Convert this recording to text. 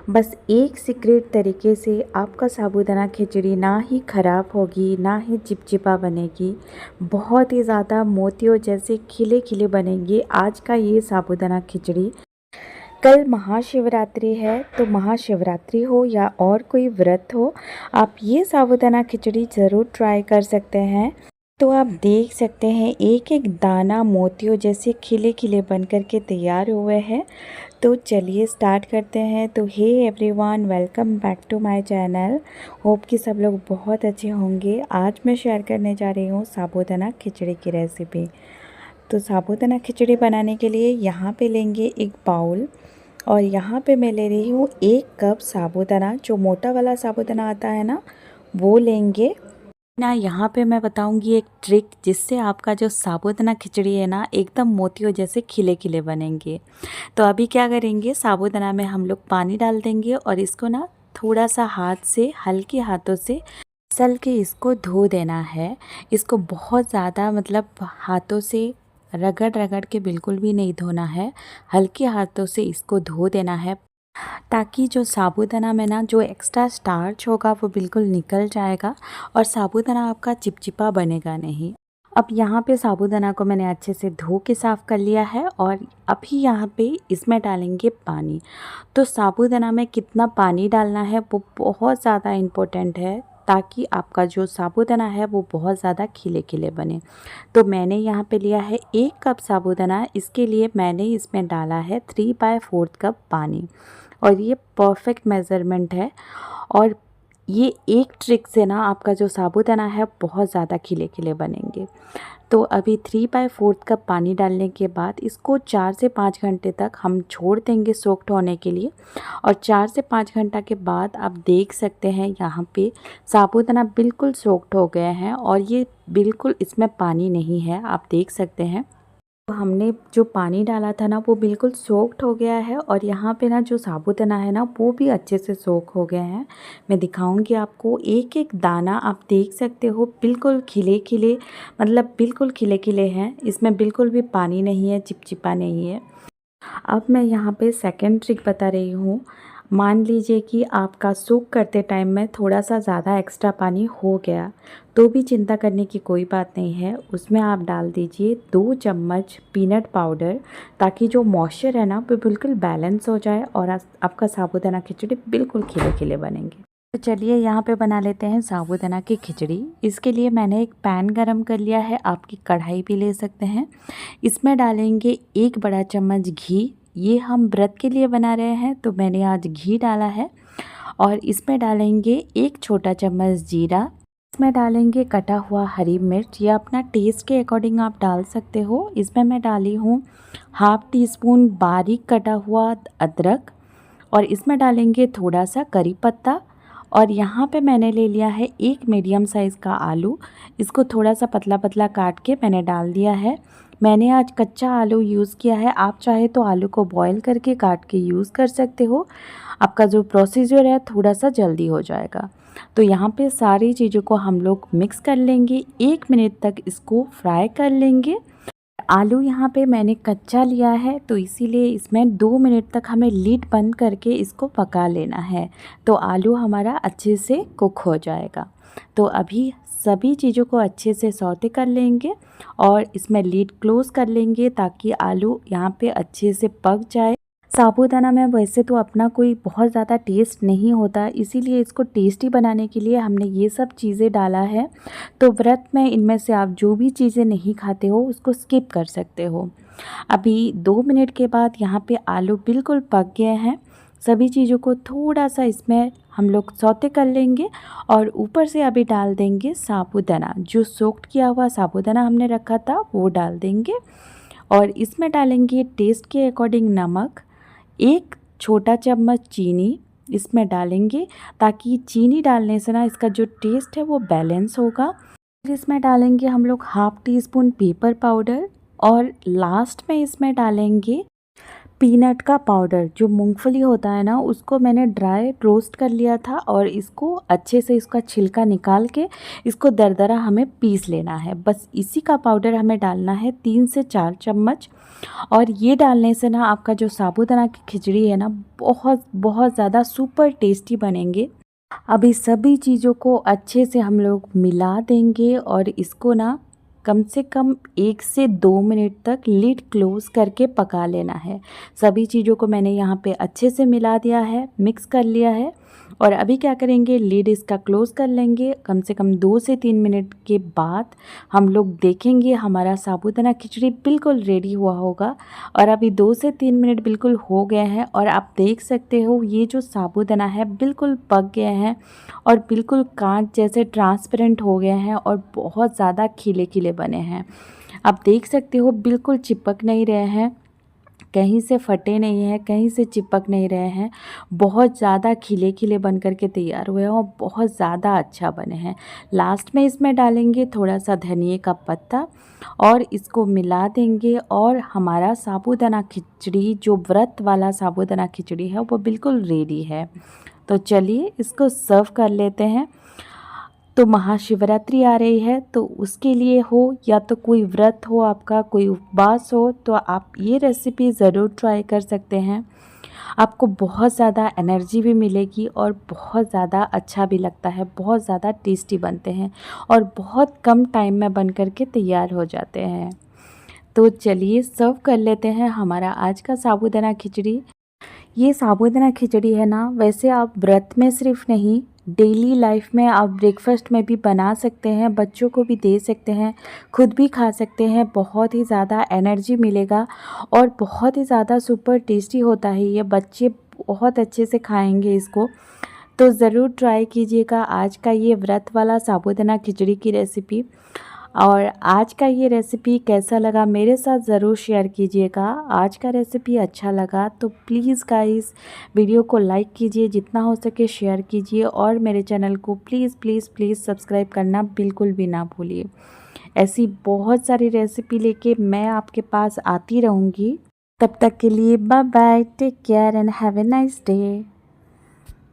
बस एक सीक्रेट तरीके से आपका साबूदाना खिचड़ी ना ही ख़राब होगी, ना ही चिपचिपा बनेगी, बहुत ही ज़्यादा मोतियों जैसे खिले खिले बनेंगे आज का ये साबूदाना खिचड़ी। कल महाशिवरात्रि है, तो महाशिवरात्रि हो या और कोई व्रत हो, आप ये साबूदाना खिचड़ी ज़रूर ट्राई कर सकते हैं। तो आप देख सकते हैं एक एक दाना मोतियों जैसे खिले खिले बन कर के तैयार हुए हैं। तो चलिए स्टार्ट करते हैं। तो hey everyone, welcome back to my channel. Hope कि सब लोग बहुत अच्छे होंगे। आज मैं शेयर करने जा रही हूँ साबूदाना खिचड़ी की रेसिपी। तो साबूदाना खिचड़ी बनाने के लिए यहाँ पे लेंगे एक बाउल, और यहाँ पे मैं ले रही हूँ 1 कप साबूदाना। जो मोटा वाला साबूदाना आता है ना, वो लेंगे ना। यहाँ पे मैं बताऊंगी एक ट्रिक जिससे आपका जो साबूदाना खिचड़ी है ना, एकदम मोतियों जैसे खिले खिले बनेंगे। तो अभी क्या करेंगे, साबूदाना में हम लोग पानी डाल देंगे और इसको ना थोड़ा सा हाथ से, हल्के हाथों से मसल के इसको धो देना है। इसको बहुत ज़्यादा मतलब हाथों से रगड़ रगड़ के बिल्कुल भी नहीं धोना है, हल्के हाथों से इसको धो देना है, ताकि जो साबूदाना में ना जो एक्स्ट्रा स्टार्च होगा वो बिल्कुल निकल जाएगा और साबूदाना आपका चिपचिपा बनेगा नहीं। अब यहाँ पे साबूदाना को मैंने अच्छे से धो के साफ़ कर लिया है, और अभी यहाँ पे इसमें डालेंगे पानी। तो साबूदाना में कितना पानी डालना है वो बहुत ज़्यादा इम्पोर्टेंट है, ताकि आपका जो साबूदाना है वो बहुत ज़्यादा खिले खिले बने। तो मैंने यहाँ पे लिया है 1 कप साबूदाना, इसके लिए मैंने इसमें डाला है 3/4 कप पानी, और ये परफेक्ट मेज़रमेंट है। और ये एक ट्रिक से ना आपका जो साबूदाना है बहुत ज़्यादा खिले खिले बनेंगे। तो अभी 3/4 कप पानी डालने के बाद इसको 4 से 5 घंटे तक हम छोड़ देंगे सोक्ड होने के लिए। और 4 से 5 घंटा के बाद आप देख सकते हैं यहाँ पे साबूदाना बिल्कुल सोक्ड हो गए हैं, और ये बिल्कुल इसमें पानी नहीं है, आप देख सकते हैं। तो हमने जो पानी डाला था ना वो बिल्कुल सोक्ड हो गया है, और यहाँ पे ना जो साबूदाना है ना वो भी अच्छे से सोक हो गए हैं। मैं दिखाऊंगी आपको एक एक दाना, आप देख सकते हो बिल्कुल खिले खिले, मतलब बिल्कुल खिले खिले हैं, इसमें बिल्कुल भी पानी नहीं है, चिपचिपा नहीं है। अब मैं यहाँ पे सेकंड ट्रिक बता रही हूँ। मान लीजिए कि आपका सूप करते टाइम में थोड़ा सा ज़्यादा एक्स्ट्रा पानी हो गया, तो भी चिंता करने की कोई बात नहीं है। उसमें आप डाल दीजिए 2 चम्मच पीनट पाउडर, ताकि जो मॉइस्चर है ना वो बिल्कुल बैलेंस हो जाए और आपका साबूदाना खिचड़ी बिल्कुल खिले खिले बनेंगे। तो चलिए यहाँ पे बना लेते हैं साबूदाना की खिचड़ी। इसके लिए मैंने एक पैन गरम कर लिया है, आपकी कढ़ाई भी ले सकते हैं। इसमें डालेंगे 1 बड़ा चम्मच घी। ये हम व्रत के लिए बना रहे हैं, तो मैंने आज घी डाला है। और इसमें डालेंगे 1 छोटा चम्मच जीरा। इसमें डालेंगे कटा हुआ हरी मिर्च, या अपना टेस्ट के अकॉर्डिंग आप डाल सकते हो। इसमें मैं डाली हूँ ½ टीस्पून बारीक कटा हुआ अदरक, और इसमें डालेंगे थोड़ा सा करी पत्ता। और यहाँ पे मैंने ले लिया है 1 मीडियम साइज़ का आलू, इसको थोड़ा सा पतला पतला काट के मैंने डाल दिया है। मैंने आज कच्चा आलू यूज़ किया है, आप चाहे तो आलू को बॉईल करके काट के यूज़ कर सकते हो। आपका जो प्रोसीजर है थोड़ा सा जल्दी हो जाएगा। तो यहाँ पे सारी चीज़ों को हम लोग मिक्स कर लेंगे, 1 मिनट तक इसको फ्राई कर लेंगे। आलू यहाँ पे मैंने कच्चा लिया है, तो इसीलिए इसमें 2 मिनट तक हमें लीड बंद करके इसको पका लेना है, तो आलू हमारा अच्छे से कुक हो जाएगा। तो अभी सभी चीज़ों को अच्छे से सौते कर लेंगे, और इसमें लीड क्लोज़ कर लेंगे, ताकि आलू यहाँ पे अच्छे से पक जाए। साबूदाना में वैसे तो अपना कोई बहुत ज़्यादा टेस्ट नहीं होता, इसीलिए इसको टेस्टी बनाने के लिए हमने ये सब चीज़ें डाला है। तो व्रत में इनमें से आप जो भी चीज़ें नहीं खाते हो उसको स्किप कर सकते हो। अभी 2 मिनट के बाद यहाँ पे आलू बिल्कुल पक गए हैं। सभी चीज़ों को थोड़ा सा इसमें हम लोग सौते कर लेंगे, और ऊपर से अभी डाल देंगे साबूदाना, जो सोक्ड किया हुआ साबूदाना हमने रखा था वो डाल देंगे। और इसमें डालेंगे टेस्ट के अकॉर्डिंग नमक, 1 छोटा चम्मच चीनी इसमें डालेंगे, ताकि चीनी डालने से ना इसका जो टेस्ट है वो बैलेंस होगा। फिर इसमें डालेंगे हम लोग ½ टीस्पून पेपर पाउडर, और लास्ट में इसमें डालेंगे पीनट का पाउडर, जो मूंगफली होता है ना, उसको मैंने ड्राई रोस्ट कर लिया था और इसको अच्छे से इसका छिलका निकाल के इसको दरदरा हमें पीस लेना है। बस इसी का पाउडर हमें डालना है 3 से 4 चम्मच। और ये डालने से ना आपका जो साबूदाना की खिचड़ी है ना, बहुत बहुत ज़्यादा सुपर टेस्टी बनेंगे। अब इस सभी चीज़ों को अच्छे से हम लोग मिला देंगे और इसको ना कम से कम 1 से 2 मिनट तक लिड क्लोज़ करके पका लेना है। सभी चीज़ों को मैंने यहाँ पे अच्छे से मिला दिया है, मिक्स कर लिया है। और अभी क्या करेंगे, लिड इसका क्लोज़ कर लेंगे। कम से कम 2 से 3 मिनट के बाद हम लोग देखेंगे हमारा साबूदाना खिचड़ी बिल्कुल रेडी हुआ होगा। और अभी 2 से 3 मिनट बिल्कुल हो गए हैं और आप देख सकते हो ये जो साबूदाना है बिल्कुल पक गए हैं और बिल्कुल कांच जैसे ट्रांसपेरेंट हो गए हैं और बहुत ज़्यादा खिले खिले बने हैं। आप देख सकते हो बिल्कुल चिपक नहीं रहे हैं, कहीं से फटे नहीं हैं, कहीं से चिपक नहीं रहे हैं। बहुत ज़्यादा खिले खिले बन कर के तैयार हुए हैं और बहुत ज़्यादा अच्छा बने हैं। लास्ट में इसमें डालेंगे थोड़ा सा धनिए का पत्ता और इसको मिला देंगे और हमारा साबूदाना खिचड़ी, जो व्रत वाला साबूदाना खिचड़ी है, वो बिल्कुल रेडी है। तो चलिए इसको सर्व कर लेते हैं। तो महाशिवरात्रि आ रही है, तो उसके लिए हो या तो कोई व्रत हो आपका, कोई उपवास हो, तो आप ये रेसिपी ज़रूर ट्राई कर सकते हैं। आपको बहुत ज़्यादा एनर्जी भी मिलेगी और बहुत ज़्यादा अच्छा भी लगता है, बहुत ज़्यादा टेस्टी बनते हैं और बहुत कम टाइम में बन कर के तैयार हो जाते हैं। तो चलिए सर्व कर लेते हैं हमारा आज का साबूदाना खिचड़ी। ये साबूदाना खिचड़ी है ना, वैसे आप व्रत में सिर्फ नहीं, डेली लाइफ में आप ब्रेकफास्ट में भी बना सकते हैं, बच्चों को भी दे सकते हैं, खुद भी खा सकते हैं। बहुत ही ज़्यादा एनर्जी मिलेगा और बहुत ही ज़्यादा सुपर टेस्टी होता है ये। बच्चे बहुत अच्छे से खाएंगे इसको। तो ज़रूर ट्राई कीजिएगा आज का ये व्रत वाला साबूदाना खिचड़ी की रेसिपी। और आज का ये रेसिपी कैसा लगा मेरे साथ ज़रूर शेयर कीजिएगा। आज का रेसिपी अच्छा लगा तो प्लीज़ गाइस वीडियो को लाइक कीजिए, जितना हो सके शेयर कीजिए और मेरे चैनल को प्लीज़ प्लीज़ प्लीज़ सब्सक्राइब करना बिल्कुल भी ना भूलिए। ऐसी बहुत सारी रेसिपी लेके मैं आपके पास आती रहूँगी। तब तक के लिए bye bye, take care and have a nice day.